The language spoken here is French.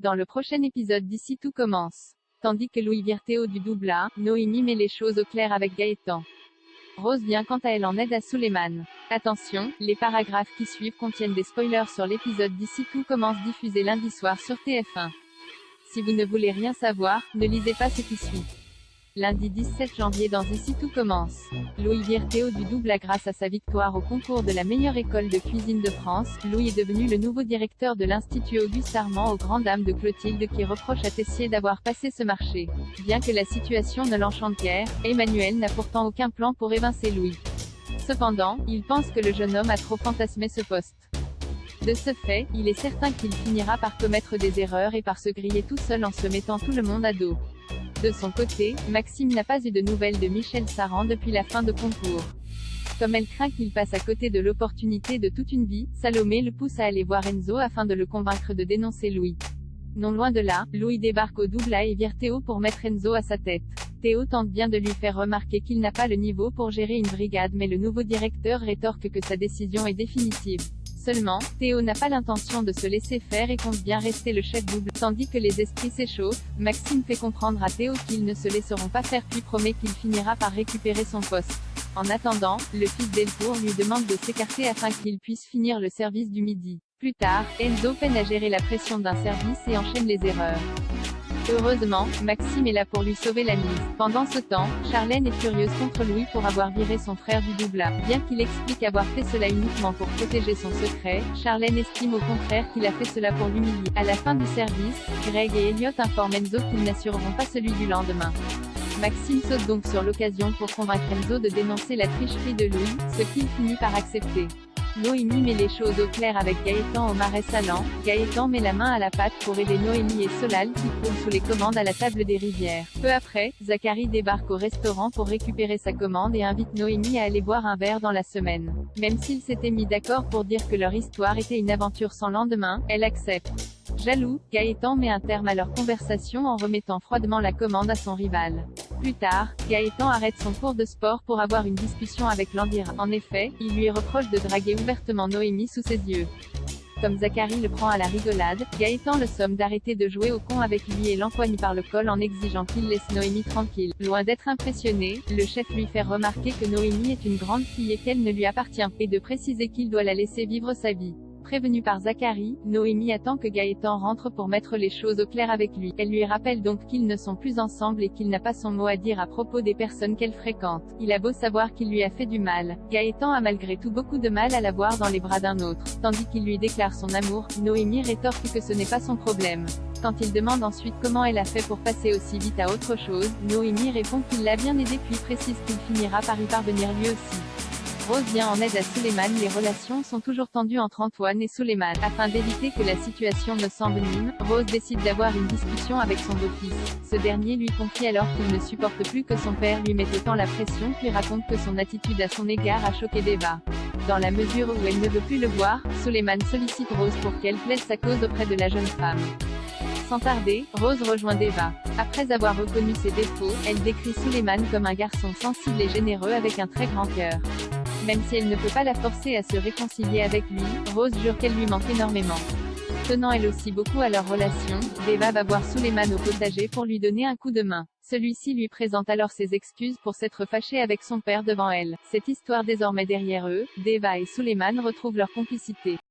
Dans le prochain épisode d'Ici tout commence. Tandis que Louis vire Théo du doubla, Noémie met les choses au clair avec Gaëtan. Rose vient quant à elle en aide à Suleiman. Attention, les paragraphes qui suivent contiennent des spoilers sur l'épisode d'Ici tout commence diffusé lundi soir sur TF1. Si vous ne voulez rien savoir, ne lisez pas ce qui suit. Lundi 17 janvier dans Ici tout commence. Louis vire Théo du doubla grâce à sa victoire au concours de la meilleure école de cuisine de France. Louis est devenu le nouveau directeur de l'Institut Auguste Armand aux grandes dames de Clotilde qui reproche à Tessier d'avoir passé ce marché. Bien que la situation ne l'enchante guère, Emmanuel n'a pourtant aucun plan pour évincer Louis. Cependant, il pense que le jeune homme a trop fantasmé ce poste. De ce fait, il est certain qu'il finira par commettre des erreurs et par se griller tout seul en se mettant tout le monde à dos. De son côté, Maxime n'a pas eu de nouvelles de Michel Saran depuis la fin de concours. Comme elle craint qu'il passe à côté de l'opportunité de toute une vie, Salomé le pousse à aller voir Enzo afin de le convaincre de dénoncer Louis. Non loin de là, Louis débarque au doubla et vire Théo pour mettre Enzo à sa tête. Théo tente bien de lui faire remarquer qu'il n'a pas le niveau pour gérer une brigade mais le nouveau directeur rétorque que sa décision est définitive. Seulement, Théo n'a pas l'intention de se laisser faire et compte bien rester le chef double. Tandis que les esprits s'échauffent, Maxime fait comprendre à Théo qu'ils ne se laisseront pas faire puis promet qu'il finira par récupérer son poste. En attendant, le fils d'Elfour lui demande de s'écarter afin qu'il puisse finir le service du midi. Plus tard, Enzo peine à gérer la pression d'un service et enchaîne les erreurs. Heureusement, Maxime est là pour lui sauver la mise. Pendant ce temps, Charlène est furieuse contre Louis pour avoir viré son frère du doubla. Bien qu'il explique avoir fait cela uniquement pour protéger son secret, Charlène estime au contraire qu'il a fait cela pour l'humilier. À la fin du service, Greg et Elliot informent Enzo qu'ils n'assureront pas celui du lendemain. Maxime saute donc sur l'occasion pour convaincre Enzo de dénoncer la tricherie de Louis, ce qu'il finit par accepter. Noémie met les choses au clair avec Gaëtan au marais salant. Gaëtan met la main à la pâte pour aider Noémie et Solal qui croulent sous les commandes à la table des rivières. Peu après, Zacharie débarque au restaurant pour récupérer sa commande et invite Noémie à aller boire un verre dans la semaine. Même s'ils s'étaient mis d'accord pour dire que leur histoire était une aventure sans lendemain, elle accepte. Jaloux, Gaëtan met un terme à leur conversation en remettant froidement la commande à son rival. Plus tard, Gaëtan arrête son cours de sport pour avoir une discussion avec Landira. En effet, il lui reproche de draguer ouvertement Noémie sous ses yeux. Comme Zacharie le prend à la rigolade, Gaëtan le somme d'arrêter de jouer au con avec lui et l'empoigne par le col en exigeant qu'il laisse Noémie tranquille. Loin d'être impressionné, le chef lui fait remarquer que Noémie est une grande fille et qu'elle ne lui appartient pas, et de préciser qu'il doit la laisser vivre sa vie. Prévenue par Zacharie, Noémie attend que Gaëtan rentre pour mettre les choses au clair avec lui. Elle lui rappelle donc qu'ils ne sont plus ensemble et qu'il n'a pas son mot à dire à propos des personnes qu'elle fréquente. Il a beau savoir qu'il lui a fait du mal, Gaëtan a malgré tout beaucoup de mal à la voir dans les bras d'un autre. Tandis qu'il lui déclare son amour, Noémie rétorque que ce n'est pas son problème. Quand il demande ensuite comment elle a fait pour passer aussi vite à autre chose, Noémie répond qu'il l'a bien aidé puis précise qu'il finira par y parvenir lui aussi. Rose vient en aide à Suleiman. Les relations sont toujours tendues entre Antoine et Suleiman. Afin d'éviter que la situation ne s'envenime, Rose décide d'avoir une discussion avec son beau-fils. Ce dernier lui confie alors qu'il ne supporte plus que son père lui mette autant la pression puis raconte que son attitude à son égard a choqué Deva. Dans la mesure où elle ne veut plus le voir, Suleiman sollicite Rose pour qu'elle plaide sa cause auprès de la jeune femme. Sans tarder, Rose rejoint Deva. Après avoir reconnu ses défauts, elle décrit Suleiman comme un garçon sensible et généreux avec un très grand cœur. Même si elle ne peut pas la forcer à se réconcilier avec lui, Rose jure qu'elle lui manque énormément. Tenant elle aussi beaucoup à leur relation, Deva va voir Suleiman au potager pour lui donner un coup de main. Celui-ci lui présente alors ses excuses pour s'être fâché avec son père devant elle. Cette histoire désormais derrière eux, Deva et Suleiman retrouvent leur complicité.